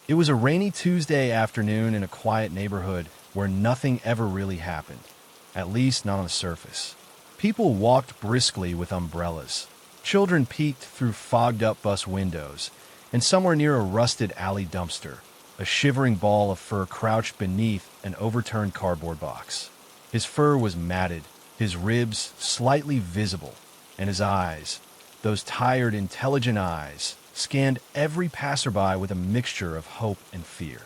It was a rainy Tuesday afternoon in a quiet neighborhood where nothing ever really happened, at least not on the surface. People walked briskly with umbrellas. Children peeked through fogged-up bus windows, and somewhere near a rusted alley dumpster, a shivering ball of fur crouched beneath an overturned cardboard box. His fur was matted, his ribs slightly visible, and his eyes, those tired, intelligent eyes, scanned every passerby with a mixture of hope and fear.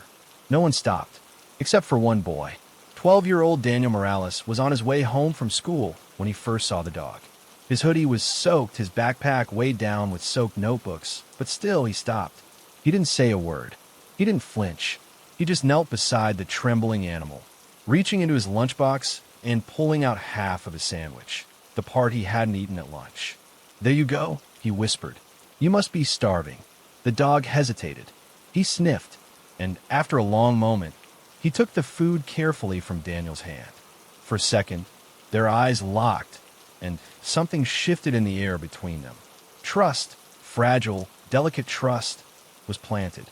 No one stopped, except for one boy. 12-year-old Daniel Morales was on his way home from school when he first saw the dog. His hoodie was soaked, his backpack weighed down with soaked notebooks, but still he stopped. He didn't say a word. He didn't flinch. He just knelt beside the trembling animal, reaching into his lunchbox and pulling out half of his sandwich, the part he hadn't eaten at lunch. "There you go," he whispered. "You must be starving." The dog hesitated. He sniffed, and after a long moment, he took the food carefully from Daniel's hand. For a second, their eyes locked, and something shifted in the air between them. Trust, fragile, delicate trust, was planted.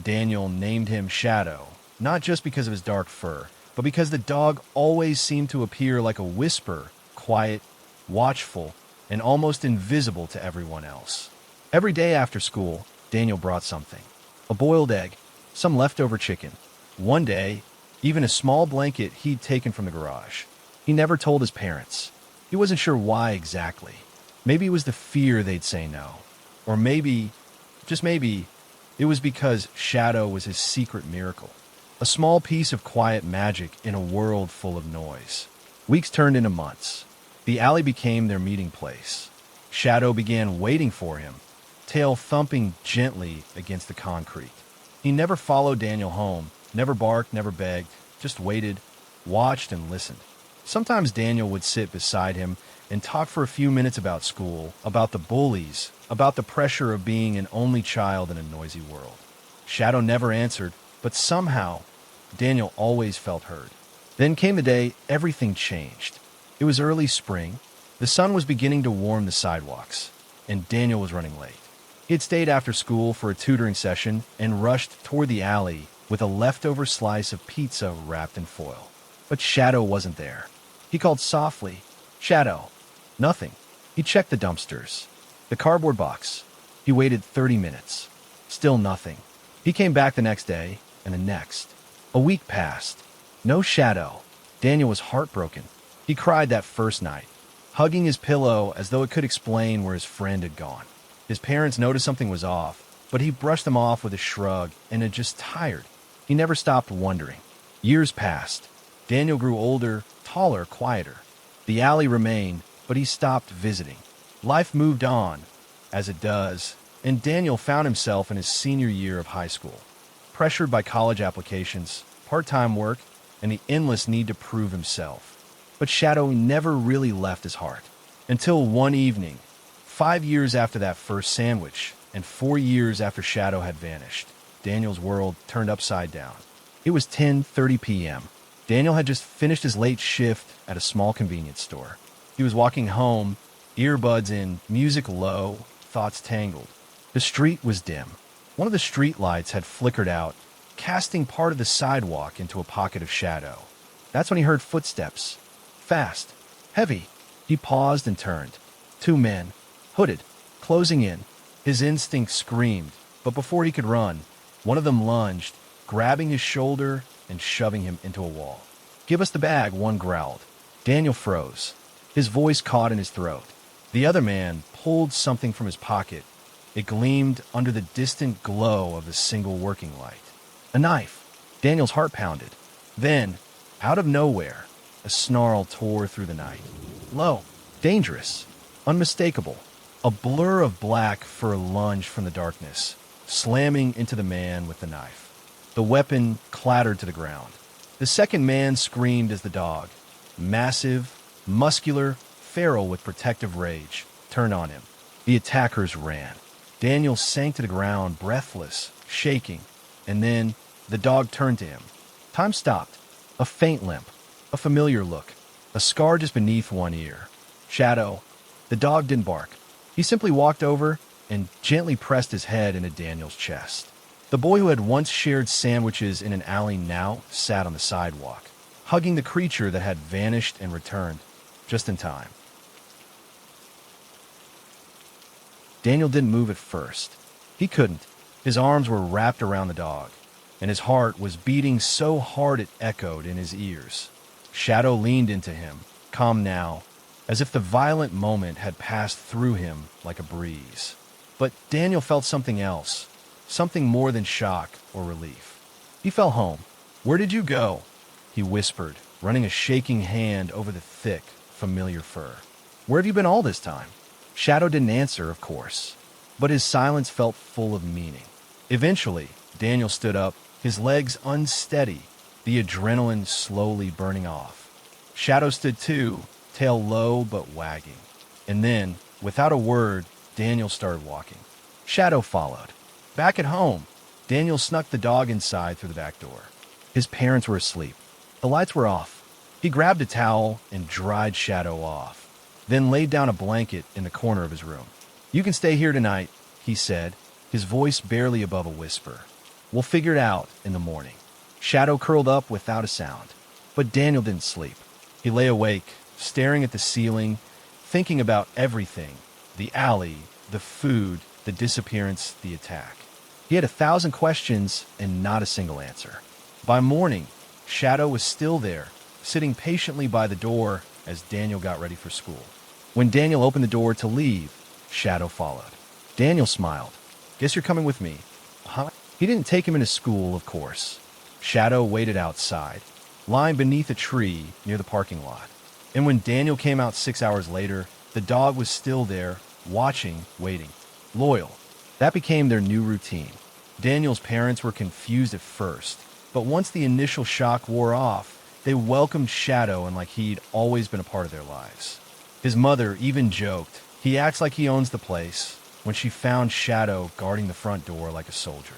Daniel named him Shadow, not just because of his dark fur, but because the dog always seemed to appear like a whisper, quiet, watchful, and almost invisible to everyone else. Every day after school, Daniel brought something. A boiled egg, some leftover chicken. One day, even a small blanket he'd taken from the garage. He never told his parents. He wasn't sure why exactly. Maybe it was the fear they'd say no. Or maybe, just maybe, it was because Shadow was his secret miracle. A small piece of quiet magic in a world full of noise. Weeks turned into months. The alley became their meeting place. Shadow began waiting for him, tail thumping gently against the concrete. He never followed Daniel home, never barked, never begged, just waited, watched, and listened. Sometimes Daniel would sit beside him and talk for a few minutes about school, about the bullies, about the pressure of being an only child in a noisy world. Shadow never answered, but somehow, Daniel always felt heard. Then came the day everything changed. It was early spring. The sun was beginning to warm the sidewalks, and Daniel was running late. He had stayed after school for a tutoring session and rushed toward the alley with a leftover slice of pizza wrapped in foil. But Shadow wasn't there. He called softly, "Shadow." Nothing. He checked the dumpsters, the cardboard box. He waited 30 minutes. Still nothing. He came back the next day, and the next. A week passed. No Shadow. Daniel was heartbroken. He cried that first night, hugging his pillow as though it could explain where his friend had gone. His parents noticed something was off, but he brushed them off with a shrug and had just tired. He never stopped wondering. Years passed. Daniel grew older, taller, quieter. The alley remained, but he stopped visiting. Life moved on, as it does, and Daniel found himself in his senior year of high school, pressured by college applications, part-time work, and the endless need to prove himself. But Shadow never really left his heart. Until one evening, 5 years after that first sandwich, and 4 years after Shadow had vanished, Daniel's world turned upside down. It was 10:30 p.m. Daniel had just finished his late shift at a small convenience store. He was walking home, earbuds in, music low, thoughts tangled. The street was dim. One of the street lights had flickered out, casting part of the sidewalk into a pocket of shadow. That's when he heard footsteps. Fast, heavy. He paused and turned. 2 men, hooded, closing in. His instinct screamed, but before he could run, one of them lunged, grabbing his shoulder and shoving him into a wall. "Give us the bag," one growled. Daniel froze. His voice caught in his throat. The other man pulled something from his pocket. It gleamed under the distant glow of a single working light. A knife. Daniel's heart pounded. Then, out of nowhere, a snarl tore through the night. Low, dangerous, unmistakable. A blur of black fur lunged from the darkness, slamming into the man with the knife. The weapon clattered to the ground. The second man screamed as the dog, massive, muscular, feral with protective rage, turned on him. The attackers ran. Daniel sank to the ground, breathless, shaking, and then the dog turned to him. Time stopped. A faint limp, a familiar look, a scar just beneath one ear. Shadow. The dog didn't bark. He simply walked over and gently pressed his head into Daniel's chest. The boy who had once shared sandwiches in an alley now sat on the sidewalk, hugging the creature that had vanished and returned just in time. Daniel didn't move at first. He couldn't. His arms were wrapped around the dog, and his heart was beating so hard it echoed in his ears. Shadow leaned into him, calm now, as if the violent moment had passed through him like a breeze. But Daniel felt something else, something more than shock or relief. He fell home. "Where did you go?" he whispered, running a shaking hand over the thick, familiar fur. "Where have you been all this time?" Shadow didn't answer, of course, but his silence felt full of meaning. Eventually, Daniel stood up, his legs unsteady, the adrenaline slowly burning off. Shadow stood too, tail low but wagging. And then, without a word, Daniel started walking. Shadow followed. Back at home, Daniel snuck the dog inside through the back door. His parents were asleep. The lights were off. He grabbed a towel and dried Shadow off, then laid down a blanket in the corner of his room. "You can stay here tonight," he said, his voice barely above a whisper. "We'll figure it out in the morning." Shadow curled up without a sound. But Daniel didn't sleep. He lay awake, staring at the ceiling, thinking about everything: the alley, the food, the disappearance, the attack. He had 1,000 questions and not a single answer. By morning, Shadow was still there, sitting patiently by the door as Daniel got ready for school. When Daniel opened the door to leave, Shadow followed. Daniel smiled. "Guess you're coming with me." "Huh?" He didn't take him into school, of course. Shadow waited outside, lying beneath a tree near the parking lot. And when Daniel came out 6 hours later, the dog was still there, watching, waiting, loyal. That became their new routine. Daniel's parents were confused at first, but once the initial shock wore off, they welcomed Shadow and like he'd always been a part of their lives. His mother even joked, "He acts like he owns the place," when she found Shadow guarding the front door like a soldier.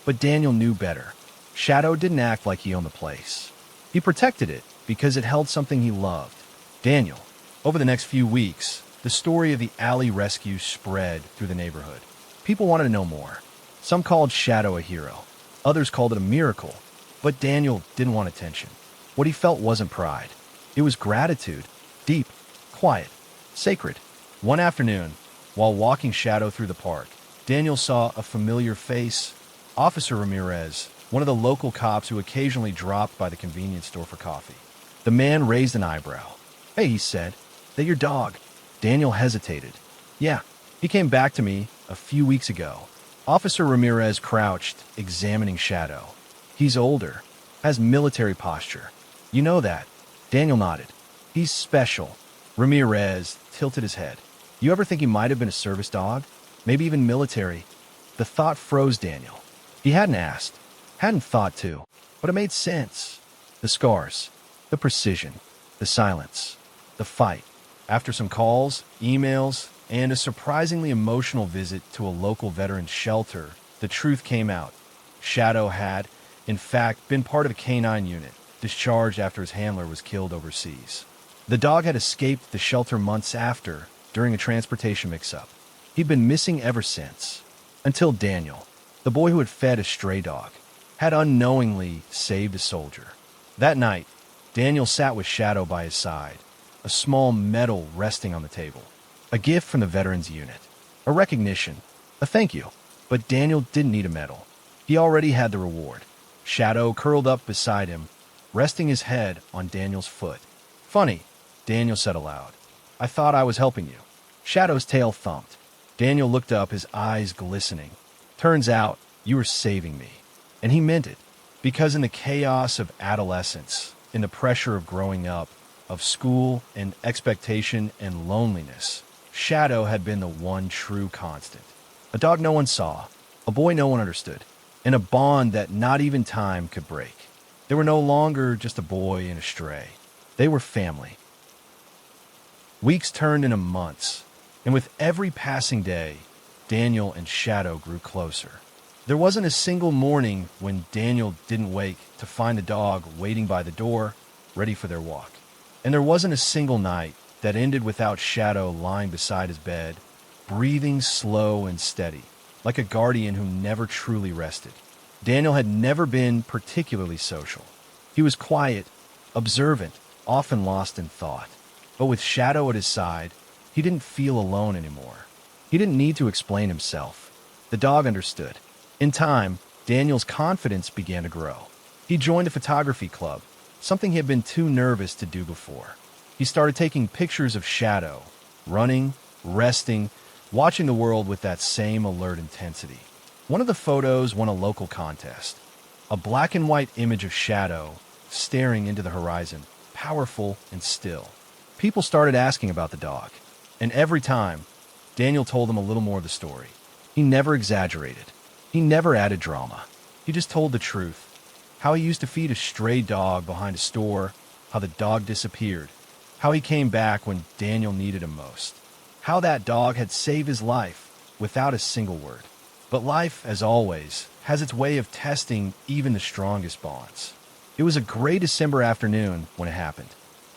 But Daniel knew better. Shadow didn't act like he owned the place. He protected it because it held something he loved. Daniel. Over the next few weeks, the story of the alley rescue spread through the neighborhood. People wanted to know more. Some called Shadow a hero. Others called it a miracle. But Daniel didn't want attention. What he felt wasn't pride. It was gratitude. Deep, quiet, sacred. One afternoon, while walking Shadow through the park, Daniel saw a familiar face. Officer Ramirez, one of the local cops who occasionally dropped by the convenience store for coffee. The man raised an eyebrow. "Hey," he said, "that your dog?" Daniel hesitated. "Yeah, he came back to me a few weeks ago." Officer Ramirez crouched, examining Shadow. "He's older, has military posture. You know that." Daniel nodded. "He's special." Ramirez tilted his head. "You ever think he might have been a service dog? Maybe even military?" The thought froze Daniel. He hadn't asked, hadn't thought to, but it made sense. The scars, the precision, the silence, the fight. After some calls, emails, and a surprisingly emotional visit to a local veterans shelter, the truth came out. Shadow had, in fact, been part of a canine unit, discharged after his handler was killed overseas. The dog had escaped the shelter months after, during a transportation mix-up. He'd been missing ever since. Until Daniel, the boy who had fed a stray dog, had unknowingly saved a soldier. That night, Daniel sat with Shadow by his side, a small medal resting on the table. A gift from the veterans unit. A recognition. A thank you. But Daniel didn't need a medal. He already had the reward. Shadow curled up beside him, resting his head on Daniel's foot. "Funny," Daniel said aloud. "I thought I was helping you." Shadow's tail thumped. Daniel looked up, his eyes glistening. "Turns out, you were saving me." And he meant it. Because in the chaos of adolescence, in the pressure of growing up, of school and expectation and loneliness, Shadow had been the one true constant. A dog no one saw, a boy no one understood, and a bond that not even time could break. They were no longer just a boy and a stray. They were family. Weeks turned into months, and with every passing day, Daniel and Shadow grew closer. There wasn't a single morning when Daniel didn't wake to find the dog waiting by the door, ready for their walk. And there wasn't a single night that ended without Shadow lying beside his bed, breathing slow and steady, like a guardian who never truly rested. Daniel had never been particularly social. He was quiet, observant, often lost in thought. But with Shadow at his side, he didn't feel alone anymore. He didn't need to explain himself. The dog understood. In time, Daniel's confidence began to grow. He joined a photography club, something he had been too nervous to do before. He started taking pictures of Shadow, running, resting, watching the world with that same alert intensity. One of the photos won a local contest. A black and white image of Shadow staring into the horizon, powerful and still. People started asking about the dog, and every time, Daniel told them a little more of the story. He never exaggerated. He never added drama. He just told the truth. How he used to feed a stray dog behind a store, how the dog disappeared, how he came back when Daniel needed him most, how that dog had saved his life without a single word. But life, as always, has its way of testing even the strongest bonds. It was a gray December afternoon when it happened.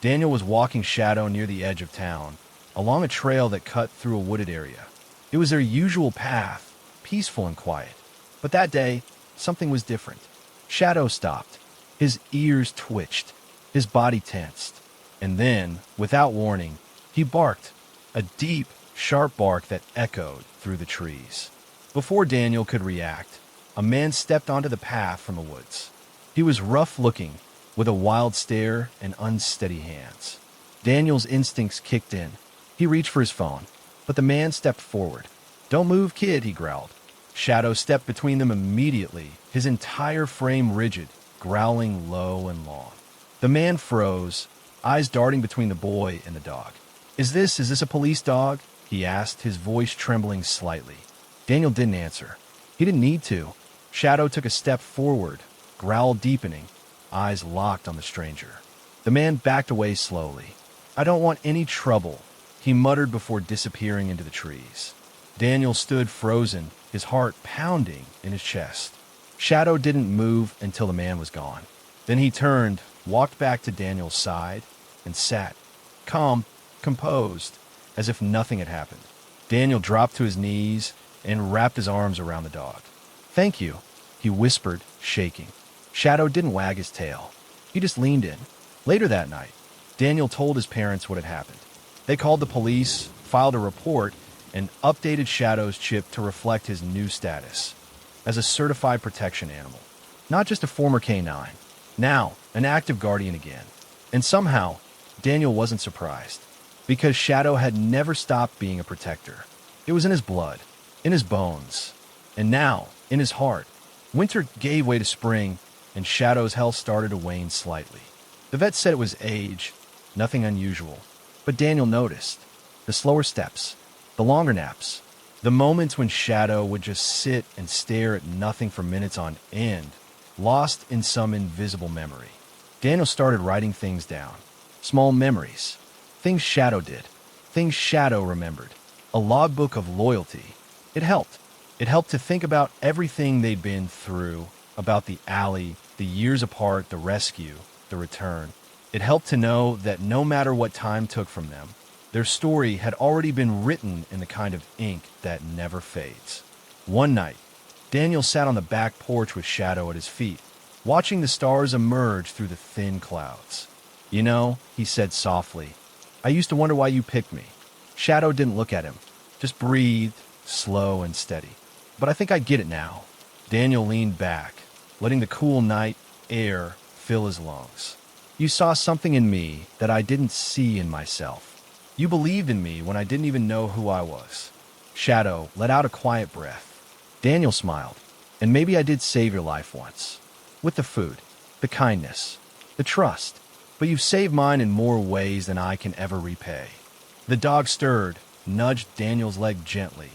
Daniel was walking Shadow near the edge of town, along a trail that cut through a wooded area. It was their usual path, peaceful and quiet. But that day, something was different. Shadow stopped. His ears twitched. His body tensed. And then, without warning, he barked, a deep, sharp bark that echoed through the trees. Before Daniel could react, a man stepped onto the path from the woods. He was rough-looking, with a wild stare and unsteady hands. Daniel's instincts kicked in. He reached for his phone, but the man stepped forward. "Don't move, kid," he growled. Shadow stepped between them immediately, his entire frame rigid, growling low and long. The man froze, eyes darting between the boy and the dog. Is this a police dog?" he asked, his voice trembling slightly. Daniel didn't answer. He didn't need to. Shadow took a step forward, growl deepening, eyes locked on the stranger. The man backed away slowly. "I don't want any trouble," he muttered before disappearing into the trees. Daniel stood frozen, his heart pounding in his chest. Shadow didn't move until the man was gone. Then he turned, walked back to Daniel's side, and sat, calm, composed, as if nothing had happened. Daniel dropped to his knees and wrapped his arms around the dog. "Thank you," he whispered, shaking. Shadow didn't wag his tail. He just leaned in. Later that night, Daniel told his parents what had happened. They called the police, filed a report, and updated Shadow's chip to reflect his new status as a certified protection animal. Not just a former canine, now an active guardian again. And somehow, Daniel wasn't surprised, because Shadow had never stopped being a protector. It was in his blood, in his bones, and now in his heart. Winter gave way to spring, and Shadow's health started to wane slightly. The vet said it was age, nothing unusual. But Daniel noticed the slower steps, the longer naps, the moments when Shadow would just sit and stare at nothing for minutes on end, lost in some invisible memory. Daniel started writing things down, small memories, things Shadow did, things Shadow remembered, a logbook of loyalty. It helped. It helped to think about everything they'd been through, about the alley, the years apart, the rescue, the return. It helped to know that no matter what time took from them, their story had already been written in the kind of ink that never fades. One night, Daniel sat on the back porch with Shadow at his feet, watching the stars emerge through the thin clouds. "You know," he said softly, "I used to wonder why you picked me." Shadow didn't look at him, just breathed, slow and steady. "But I think I get it now." Daniel leaned back, letting the cool night air fill his lungs. "You saw something in me that I didn't see in myself. You believed in me when I didn't even know who I was." Shadow let out a quiet breath. Daniel smiled. "And maybe I did save your life once. With the food, the kindness, the trust. But you've saved mine in more ways than I can ever repay." The dog stirred, nudged Daniel's leg gently,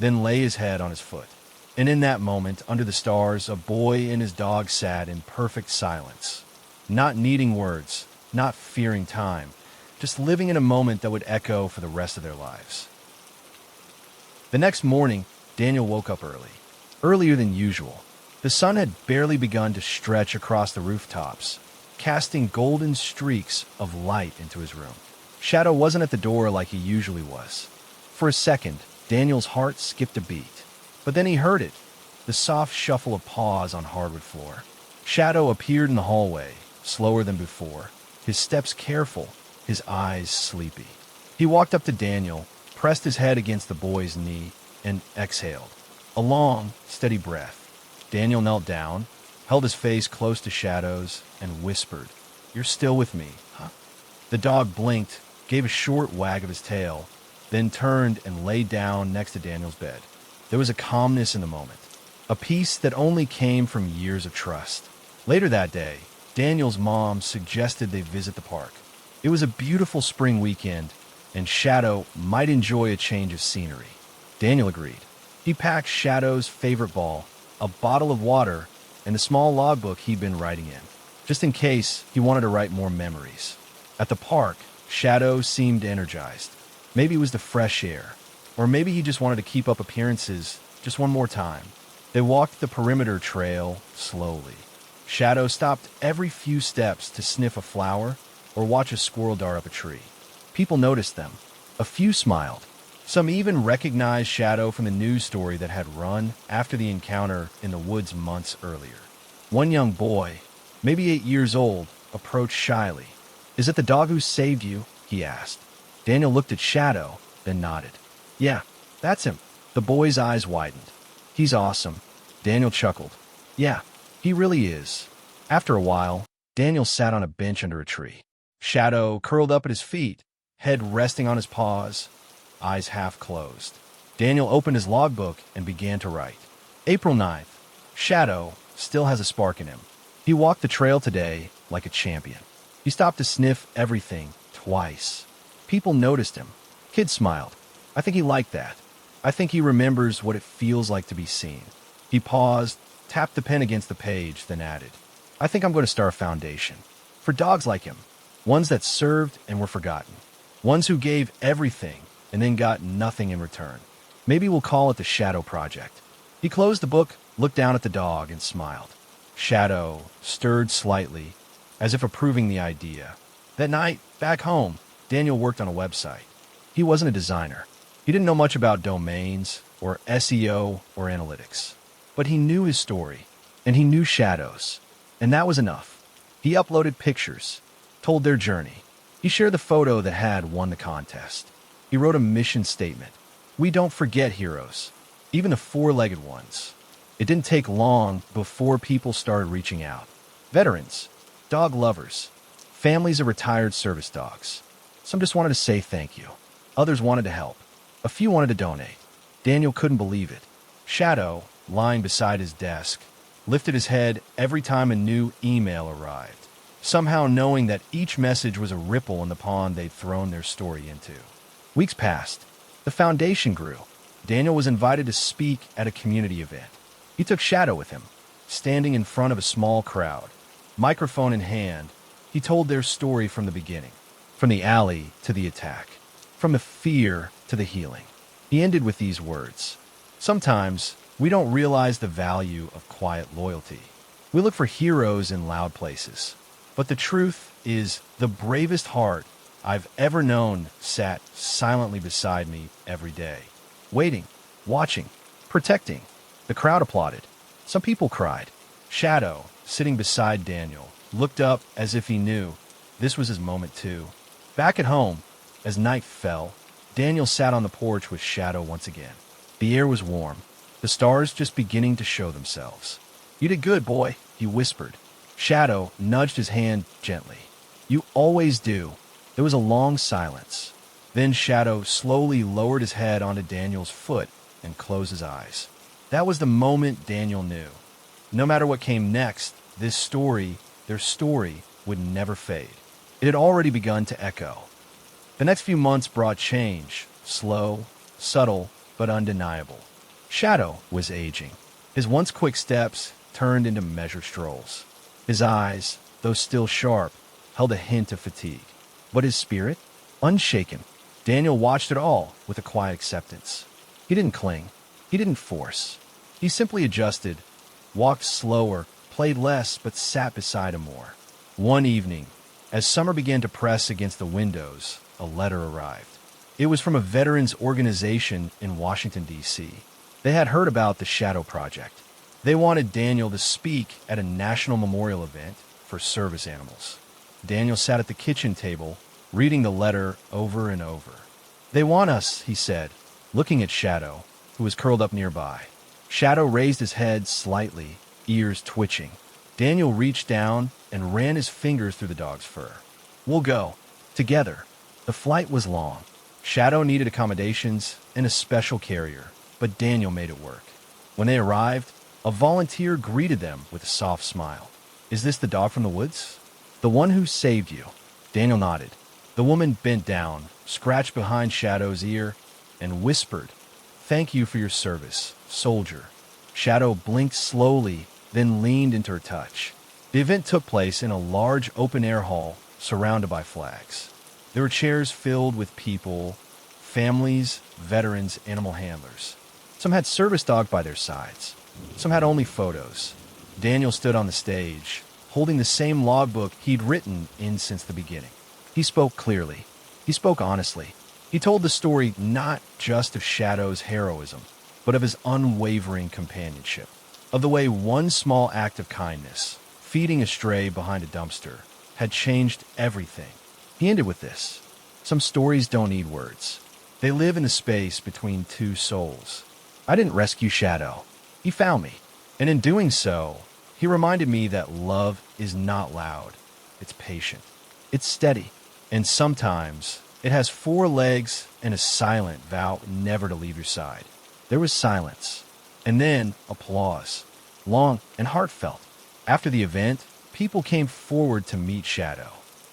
then lay his head on his foot. And in that moment, under the stars, a boy and his dog sat in perfect silence, not needing words, not fearing time, just living in a moment that would echo for the rest of their lives. The next morning, Daniel woke up early, earlier than usual. The sun had barely begun to stretch across the rooftops, casting golden streaks of light into his room. Shadow wasn't at the door like he usually was. For a second, Daniel's heart skipped a beat. But then he heard it. the soft shuffle of paws on hardwood floor. Shadow appeared in the hallway, slower than before, his steps careful, his eyes sleepy. He walked up to Daniel, pressed his head against the boy's knee, and exhaled. A long, steady breath. Daniel knelt down, held his face close to Shadow's, and whispered, "You're still with me, huh?" The dog blinked, gave a short wag of his tail, then turned and lay down next to Daniel's bed. There was a calmness in the moment, a peace that only came from years of trust. Later that day, Daniel's mom suggested they visit the park. It was a beautiful spring weekend, and Shadow might enjoy a change of scenery. Daniel agreed. He packed Shadow's favorite ball, a bottle of water, and the small logbook he'd been writing in, just in case he wanted to write more memories. At the park, Shadow seemed energized. Maybe it was the fresh air, or maybe he just wanted to keep up appearances just one more time. They walked the perimeter trail slowly. Shadow stopped every few steps to sniff a flower or watch a squirrel dart up a tree. People noticed them. A few smiled. Some even recognized Shadow from the news story that had run after the encounter in the woods months earlier. One young boy, maybe 8 years old, approached shyly. "Is it the dog who saved you?" he asked. Daniel looked at Shadow, then nodded. "Yeah, that's him." The boy's eyes widened. "He's awesome." Daniel chuckled. "Yeah, he really is." After a while, Daniel sat on a bench under a tree. Shadow curled up at his feet, head resting on his paws, eyes half closed. Daniel opened his logbook and began to write. April 9th. Shadow still has a spark in him. He walked the trail today like a champion. He stopped to sniff everything twice. People noticed him. Kids smiled. I think he liked that. I think he remembers what it feels like to be seen. He paused, tapped the pen against the page, then added, "I think I'm going to start a foundation. For dogs like him. Ones that served and were forgotten. Ones who gave everything and then got nothing in return. Maybe we'll call it the Shadow Project." He closed the book, looked down at the dog, and smiled. Shadow stirred slightly, as if approving the idea. That night, back home, Daniel worked on a website. He wasn't a designer. He didn't know much about domains, or SEO, or analytics. But he knew his story, and he knew Shadow's. And that was enough. He uploaded pictures, told their journey. He shared the photo that had won the contest. He wrote a mission statement. We don't forget heroes, even the four-legged ones. It didn't take long before people started reaching out. Veterans, dog lovers, families of retired service dogs. Some just wanted to say thank you. Others wanted to help. A few wanted to donate. Daniel couldn't believe it. Shadow, lying beside his desk, lifted his head every time a new email arrived, somehow knowing that each message was a ripple in the pond they'd thrown their story into. Weeks passed. The foundation grew. Daniel was invited to speak at a community event. He took Shadow with him, standing in front of a small crowd. Microphone in hand, he told their story from the beginning, from the alley to the attack, from the fear to the healing. He ended with these words. Sometimes we don't realize the value of quiet loyalty. We look for heroes in loud places. But the truth is, the bravest heart I've ever known sat silently beside me every day, waiting, watching, protecting. The crowd applauded. Some people cried. Shadow, sitting beside Daniel, looked up as if he knew this was his moment too. Back at home, as night fell, Daniel sat on the porch with Shadow once again. The air was warm, the stars just beginning to show themselves. "You did good, boy," he whispered. Shadow nudged his hand gently. "You always do." There was a long silence. Then Shadow slowly lowered his head onto Daniel's foot and closed his eyes. That was the moment Daniel knew. No matter what came next, this story, their story, would never fade. It had already begun to echo. The next few months brought change, slow, subtle, but undeniable. Shadow was aging. His once quick steps turned into measured strolls. His eyes, though still sharp, held a hint of fatigue. But his spirit? Unshaken. Daniel watched it all with a quiet acceptance. He didn't cling. He didn't force. He simply adjusted, walked slower, played less, but sat beside him more. One evening, as summer began to press against the windows, a letter arrived. It was from a veterans organization in Washington, D.C. They had heard about the Shadow Project. They wanted Daniel to speak at a national memorial event for service animals. Daniel sat at the kitchen table, reading the letter over and over. "They want us," he said, looking at Shadow, who was curled up nearby. Shadow raised his head slightly, ears twitching. Daniel reached down and ran his fingers through the dog's fur. "We'll go. Together." The flight was long. Shadow needed accommodations and a special carrier, but Daniel made it work. When they arrived, a volunteer greeted them with a soft smile. "Is this the dog from the woods?" "The one who saved you." Daniel nodded. The woman bent down, scratched behind Shadow's ear, and whispered, "Thank you for your service, soldier." Shadow blinked slowly, then leaned into her touch. The event took place in a large open-air hall surrounded by flags. There were chairs filled with people, families, veterans, animal handlers. Some had service dog by their sides. Some had only photos. Daniel stood on the stage, holding the same logbook he'd written in since the beginning. He spoke clearly. He spoke honestly. He told the story not just of Shadow's heroism, but of his unwavering companionship, of the way one small act of kindness, feeding a stray behind a dumpster, had changed everything. He ended with this: "Some stories don't need words. They live in the space between two souls. I didn't rescue Shadow. He found me. And in doing so, he reminded me that love is not loud. It's patient. It's steady. And sometimes it has four legs and a silent vow never to leave your side." There was silence, and then applause, long and heartfelt. After the event, people came forward to meet Shadow.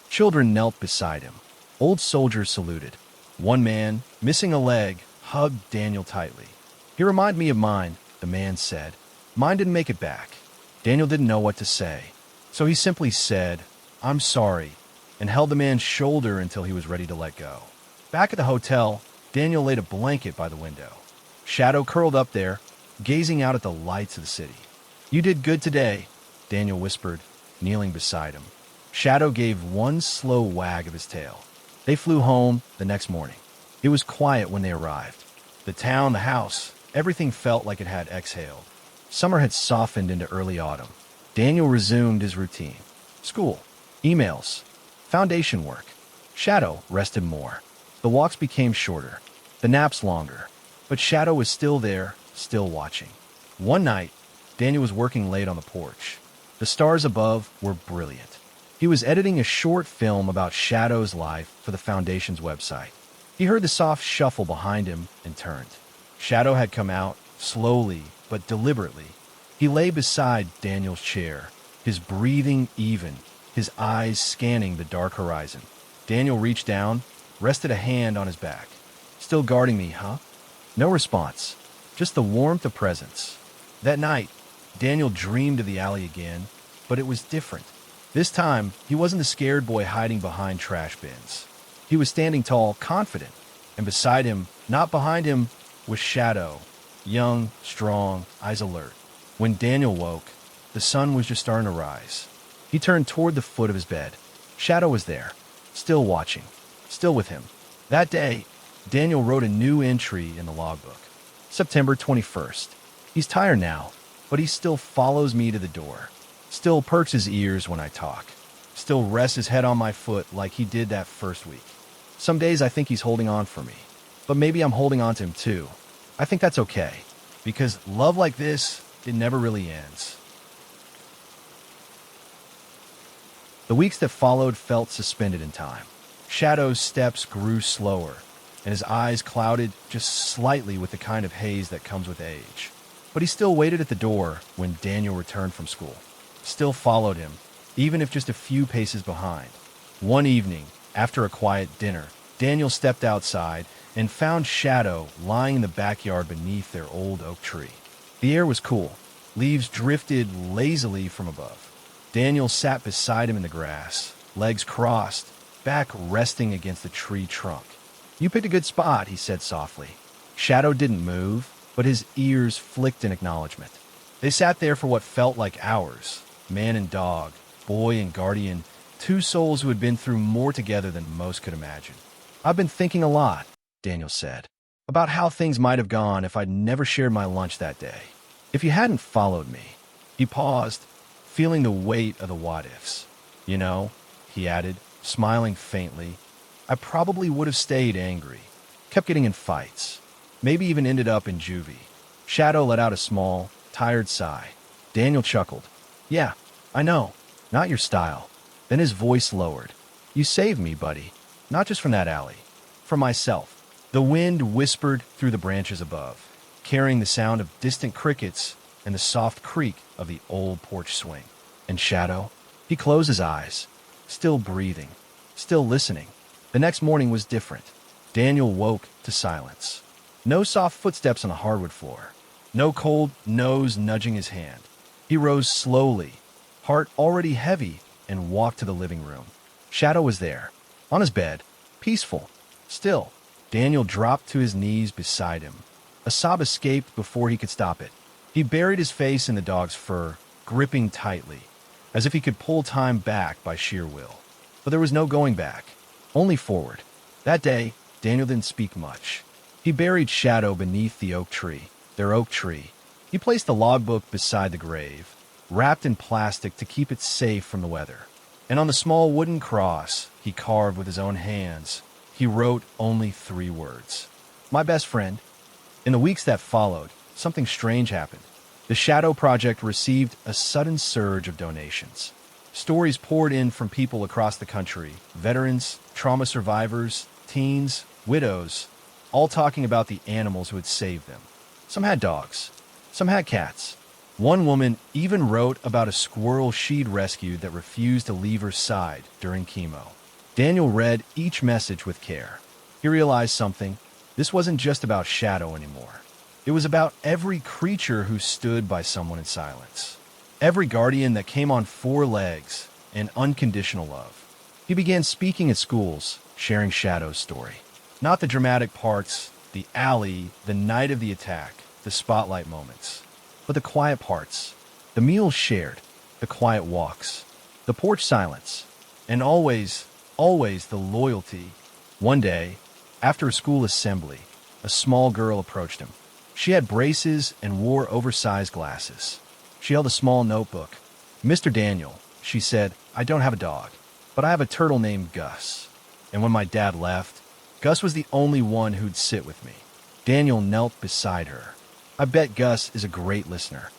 Children knelt beside him. Old soldiers saluted. One man, missing a leg, hugged Daniel tightly. "He reminded me of mine," the man said. "Mine didn't make it back." Daniel didn't know what to say, so he simply said, "I'm sorry," and held the man's shoulder until he was ready to let go. Back at the hotel, Daniel laid a blanket by the window. Shadow curled up there, gazing out at the lights of the city. "You did good today," Daniel whispered, kneeling beside him. Shadow gave one slow wag of his tail. They flew home the next morning. It was quiet when they arrived. The town, the house, everything felt like it had exhaled. Summer had softened into early autumn. Daniel resumed his routine. School, emails, foundation work. Shadow rested more. The walks became shorter, the naps longer. But Shadow was still there, still watching. One night, Daniel was working late on the porch. The stars above were brilliant. He was editing a short film about Shadow's life for the Foundation's website. He heard the soft shuffle behind him and turned. Shadow had come out, slowly but deliberately. He lay beside Daniel's chair, his breathing even, his eyes scanning the dark horizon. Daniel reached down, rested a hand on his back. "Still guarding me, huh?" No response, just the warmth of presence. That night, Daniel dreamed of the alley again, but it was different. This time, he wasn't the scared boy hiding behind trash bins. He was standing tall, confident, and beside him, not behind him, was Shadow, young, strong, eyes alert. When Daniel woke, the sun was just starting to rise. He turned toward the foot of his bed. Shadow was there, still watching, still with him. That day, Daniel wrote a new entry in the logbook. September 21st. He's tired now, but he still follows me to the door. Still perks his ears when I talk. Still rests his head on my foot like he did that first week. Some days I think he's holding on for me, but maybe I'm holding on to him too. I think that's okay, because love like this, it never really ends. The weeks that followed felt suspended in time. Shadow's steps grew slower, and his eyes clouded just slightly with the kind of haze that comes with age. But he still waited at the door when Daniel returned from school. Still followed him, even if just a few paces behind. One evening, after a quiet dinner, Daniel stepped outside and found Shadow lying in the backyard beneath their old oak tree. The air was cool. Leaves drifted lazily from above. Daniel sat beside him in the grass, legs crossed, back resting against the tree trunk. "You picked a good spot," he said softly. Shadow didn't move, but his ears flicked in acknowledgement. They sat there for what felt like hours, man and dog, boy and guardian, two souls who had been through more together than most could imagine. "I've been thinking a lot," Daniel said, "about how things might have gone if I'd never shared my lunch that day. If you hadn't followed me. He paused, feeling the weight of the what-ifs. You know, he added, smiling faintly, I probably would have stayed angry, kept getting in fights, maybe even ended up in juvie. Shadow let out a small, tired sigh. Daniel chuckled. Yeah, I know. Not your style. Then his voice lowered. You saved me, buddy. Not just from that alley. From myself. The wind whispered through the branches above, carrying the sound of distant crickets and the soft creak of the old porch swing. And Shadow? He closed his eyes, still breathing, still listening. The next morning was different. Daniel woke to silence. No soft footsteps on the hardwood floor. No cold nose nudging his hand. He rose slowly, heart already heavy, and walked to the living room. Shadow was there, on his bed, peaceful, still. Daniel dropped to his knees beside him. A sob escaped before he could stop it. He buried his face in the dog's fur, gripping tightly, as if he could pull time back by sheer will. But there was no going back, only forward. That day, Daniel didn't speak much. He buried Shadow beneath the oak tree, their oak tree. He placed the logbook beside the grave, wrapped in plastic to keep it safe from the weather. And on the small wooden cross he carved with his own hands, he wrote only 3 words. My best friend. In the weeks that followed, something strange happened. The Shadow Project received a sudden surge of donations. Stories poured in from people across the country, veterans, trauma survivors, teens, widows, all talking about the animals who had saved them. Some had dogs, some had cats. One woman even wrote about a squirrel she'd rescued that refused to leave her side during chemo. Daniel read each message with care. He realized something. This wasn't just about Shadow anymore. It was about every creature who stood by someone in silence. Every guardian that came on 4 legs and unconditional love. He began speaking at schools, sharing Shadow's story. Not the dramatic parts, the alley, the night of the attack, the spotlight moments, but the quiet parts, the meals shared, the quiet walks, the porch silence, and always the loyalty. One day, after a school assembly, a small girl approached him. She had braces and wore oversized glasses. She held a small notebook. Mr. Daniel, she said, I don't have a dog, but I have a turtle named Gus. And when my dad left, Gus was the only one who'd sit with me. Daniel knelt beside her. I bet Gus is a great listener.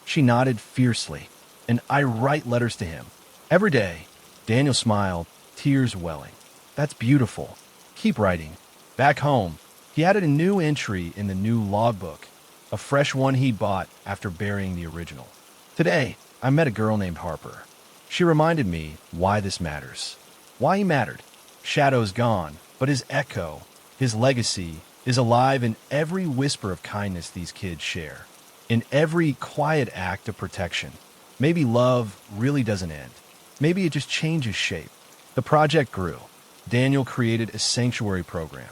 She nodded fiercely, and I write letters to him. Every day. Daniel smiled, tears welling. That's beautiful. Keep writing. Back home, he added a new entry in the new logbook, a fresh one he'd bought after burying the original. Today, I met a girl named Harper. She reminded me why this matters. Why he mattered. Shadow's gone, but his echo, his legacy, is alive in every whisper of kindness these kids share, in every quiet act of protection. Maybe love really doesn't end. Maybe it just changes shape. The project grew. Daniel created a sanctuary program,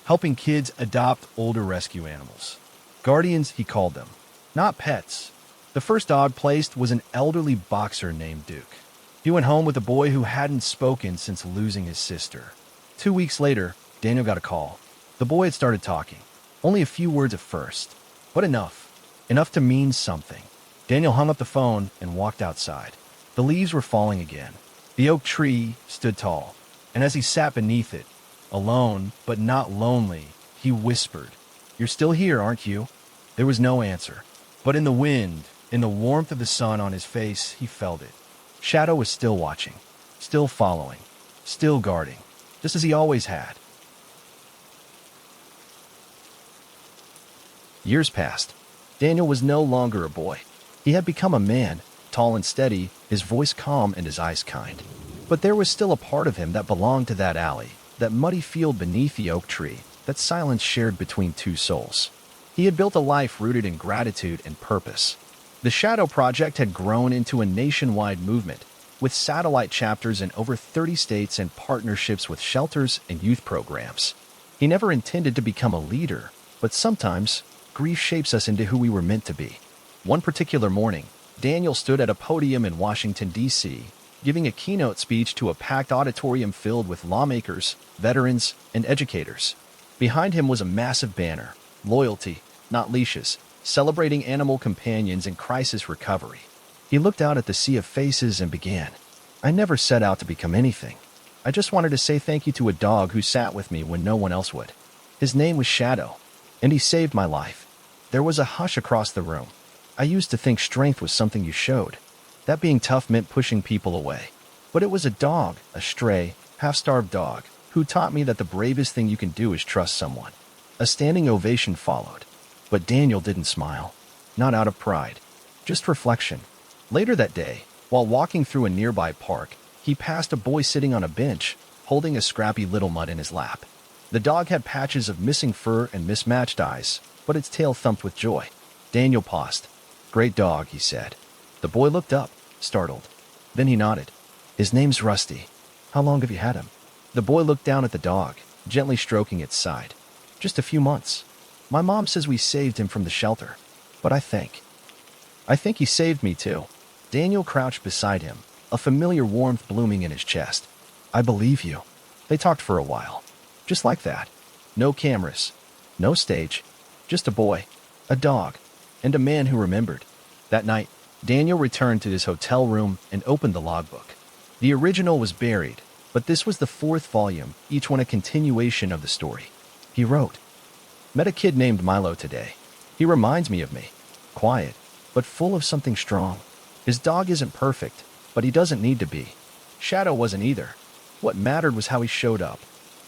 helping kids adopt older rescue animals. Guardians, he called them, not pets. The first dog placed was an elderly boxer named Duke. He went home with a boy who hadn't spoken since losing his sister. 2 weeks later, Daniel got a call. The boy had started talking. Only a few words at first, but enough. Enough to mean something. Daniel hung up the phone and walked outside. The leaves were falling again. The oak tree stood tall, and as he sat beneath it, alone but not lonely, he whispered, You're still here, aren't you? There was no answer. But in the wind, in the warmth of the sun on his face, he felt it. Shadow was still watching, still following, still guarding, just as he always had. Years passed. Daniel was no longer a boy. He had become a man, tall and steady, his voice calm and his eyes kind. But there was still a part of him that belonged to that alley, that muddy field beneath the oak tree, that silence shared between 2 souls. He had built a life rooted in gratitude and purpose. The Shadow Project had grown into a nationwide movement, with satellite chapters in over 30 states and partnerships with shelters and youth programs. He never intended to become a leader, but sometimes grief shapes us into who we were meant to be. One particular morning, Daniel stood at a podium in Washington, D.C., giving a keynote speech to a packed auditorium filled with lawmakers, veterans, and educators. Behind him was a massive banner, Loyalty, not leashes. celebrating animal companions in crisis recovery. He looked out at the sea of faces and began. I never set out to become anything. I just wanted to say thank you to a dog who sat with me when no one else would. His name was Shadow, and he saved my life. There was a hush across the room. I used to think strength was something you showed, that being tough meant pushing people away. But it was a dog, a stray, half-starved dog, who taught me that the bravest thing you can do is trust someone. A standing ovation followed. But Daniel didn't smile. Not out of pride. Just reflection. Later that day, while walking through a nearby park, he passed a boy sitting on a bench, holding a scrappy little mutt in his lap. The dog had patches of missing fur and mismatched eyes, but its tail thumped with joy. Daniel paused. Great dog, he said. The boy looked up, startled. Then he nodded. His name's Rusty. How long have you had him? The boy looked down at the dog, gently stroking its side. Just a few months. My mom says we saved him from the shelter. But I think he saved me too. Daniel crouched beside him, a familiar warmth blooming in his chest. I believe you. They talked for a while. Just like that. No cameras. No stage. Just a boy, a dog, and a man who remembered. That night, Daniel returned to his hotel room and opened the logbook. The original was buried, but this was the 4th volume, each one a continuation of the story. He wrote, Met a kid named Milo today. He reminds me of me. Quiet, but full of something strong. His dog isn't perfect, but he doesn't need to be. Shadow wasn't either. What mattered was how he showed up,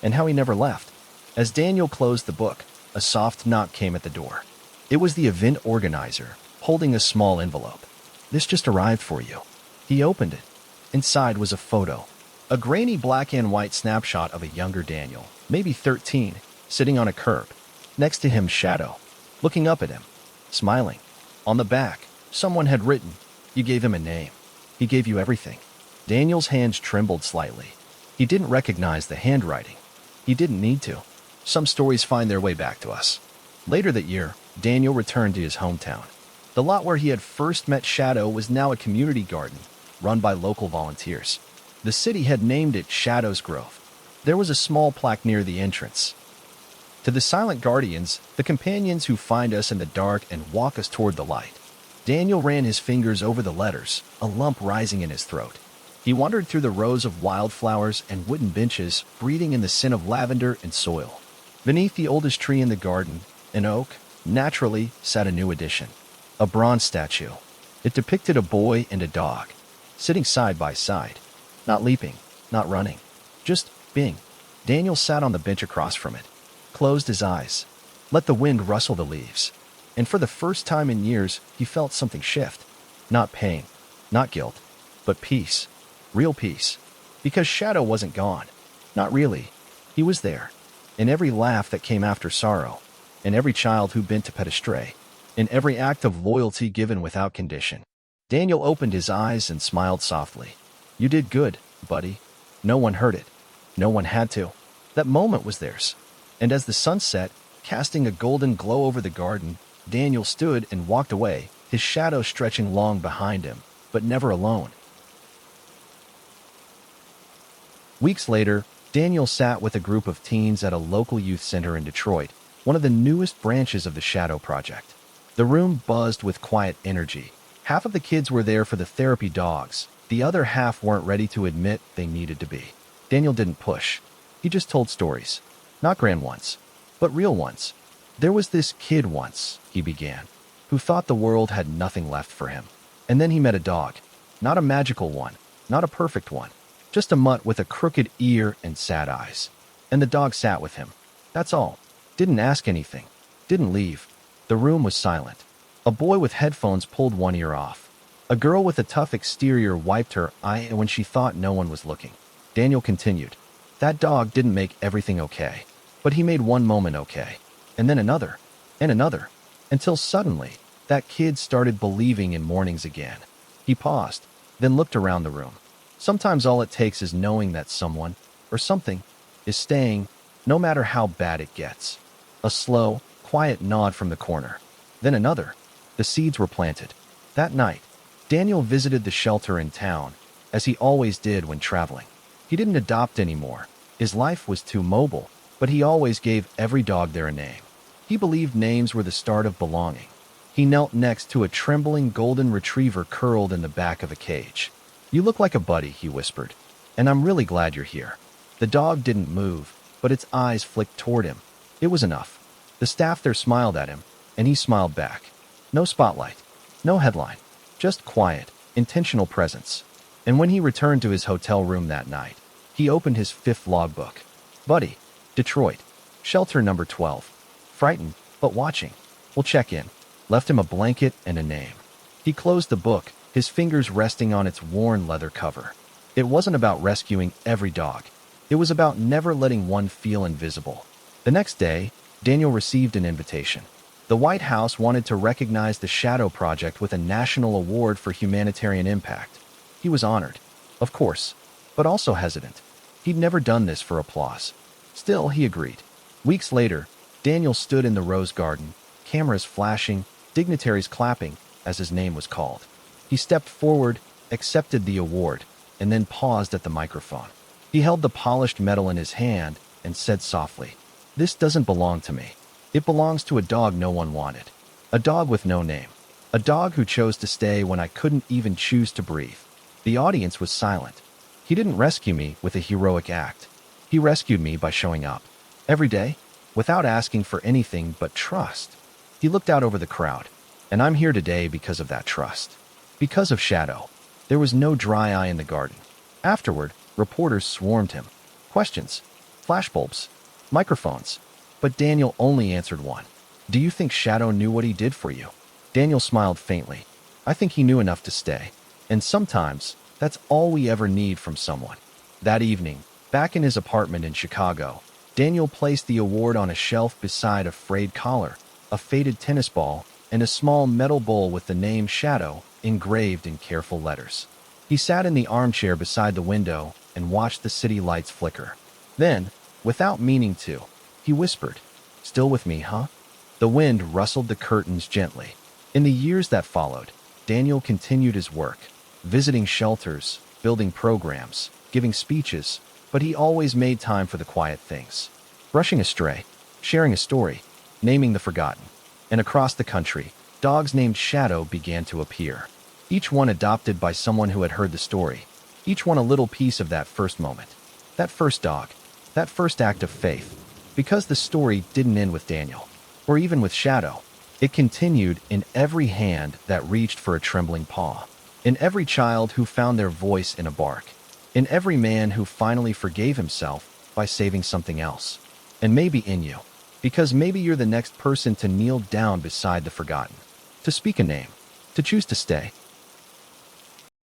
and how he never left. As Daniel closed the book, a soft knock came at the door. It was the event organizer, holding a small envelope. This just arrived for you. He opened it. Inside was a photo. A grainy black and white snapshot of a younger Daniel, maybe 13, sitting on a curb. Next to him, Shadow, looking up at him, smiling. On the back, someone had written, You gave him a name. He gave you everything. Daniel's hands trembled slightly. He didn't recognize the handwriting. He didn't need to. Some stories find their way back to us. Later that year, Daniel returned to his hometown. The lot where he had first met Shadow was now a community garden, run by local volunteers. The city had named it Shadow's Grove. There was a small plaque near the entrance. To the silent guardians, the companions who find us in the dark and walk us toward the light. Daniel ran his fingers over the letters, a lump rising in his throat. He wandered through the rows of wildflowers and wooden benches, breathing in the scent of lavender and soil. Beneath the oldest tree in the garden, an oak, naturally, sat a new addition. A bronze statue. It depicted a boy and a dog, sitting side by side. Not leaping, not running, just being. Daniel sat on the bench across from it, closed his eyes, let the wind rustle the leaves. And for the first time in years, he felt something shift. Not pain, not guilt, but peace. Real peace. Because Shadow wasn't gone. Not really. He was there. In every laugh that came after sorrow. In every child who bent to pet a stray. In every act of loyalty given without condition. Daniel opened his eyes and smiled softly. You did good, buddy. No one heard it. No one had to. That moment was theirs. And as the sun set, casting a golden glow over the garden, Daniel stood and walked away, his shadow stretching long behind him, but never alone. Weeks later, Daniel sat with a group of teens at a local youth center in Detroit, one of the newest branches of the Shadow Project. The room buzzed with quiet energy. Half of the kids were there for the therapy dogs. The other half weren't ready to admit they needed to be. Daniel didn't push. He just told stories. Not grand ones, but real ones. There was this kid once, he began, who thought the world had nothing left for him. And then he met a dog. Not a magical one, not a perfect one. Just a mutt with a crooked ear and sad eyes. And the dog sat with him. That's all. Didn't ask anything. Didn't leave. The room was silent. A boy with headphones pulled one ear off. A girl with a tough exterior wiped her eye when she thought no one was looking. Daniel continued. That dog didn't make everything okay. But he made one moment okay. And then another. And another. Until suddenly, that kid started believing in mornings again. He paused, then looked around the room. Sometimes all it takes is knowing that someone, or something, is staying, no matter how bad it gets. A slow, quiet nod from the corner. Then another. The seeds were planted. That night, Daniel visited the shelter in town, as he always did when traveling. He didn't adopt anymore. His life was too mobile, but he always gave every dog there a name. He believed names were the start of belonging. He knelt next to a trembling golden retriever curled in the back of a cage. "You look like a buddy," he whispered, "and I'm really glad you're here." The dog didn't move, but its eyes flicked toward him. It was enough. The staff there smiled at him, and he smiled back. No spotlight, no headline, just quiet, intentional presence. And when he returned to his hotel room that night, he opened his 5th logbook. "Buddy, Detroit, shelter number 12. Frightened, but watching. We'll check in." Left him a blanket and a name. He closed the book, his fingers resting on its worn leather cover. It wasn't about rescuing every dog. It was about never letting one feel invisible. The next day, Daniel received an invitation. The White House wanted to recognize the Shadow Project with a national award for humanitarian impact. He was honored, of course, but also hesitant. He'd never done this for applause. Still, he agreed. Weeks later, Daniel stood in the Rose Garden, cameras flashing, dignitaries clapping as his name was called. He stepped forward, accepted the award, and then paused at the microphone. He held the polished medal in his hand and said softly, "This doesn't belong to me. It belongs to a dog no one wanted. A dog with no name. A dog who chose to stay when I couldn't even choose to breathe." The audience was silent. He didn't rescue me with a heroic act. He rescued me by showing up. Every day, without asking for anything but trust. He looked out over the crowd, and I'm here today because of that trust. Because of Shadow. There was no dry eye in the garden. Afterward, reporters swarmed him. Questions, flashbulbs, microphones. But Daniel only answered one. "Do you think Shadow knew what he did for you?" Daniel smiled faintly. "I think he knew enough to stay. And sometimes, that's all we ever need from someone." That evening, back in his apartment in Chicago, Daniel placed the award on a shelf beside a frayed collar, a faded tennis ball, and a small metal bowl with the name Shadow engraved in careful letters. He sat in the armchair beside the window and watched the city lights flicker. Then, without meaning to, he whispered, "Still with me, huh?" The wind rustled the curtains gently. In the years that followed, Daniel continued his work, visiting shelters, building programs, giving speeches, but he always made time for the quiet things. Brushing a stray, sharing a story, naming the forgotten. And across the country, dogs named Shadow began to appear. Each one adopted by someone who had heard the story. Each one a little piece of that first moment. That first dog. That first act of faith. Because the story didn't end with Daniel, or even with Shadow. It continued in every hand that reached for a trembling paw. In every child who found their voice in a bark. In every man who finally forgave himself by saving something else. And maybe in you. Because maybe you're the next person to kneel down beside the forgotten. To speak a name. To choose to stay.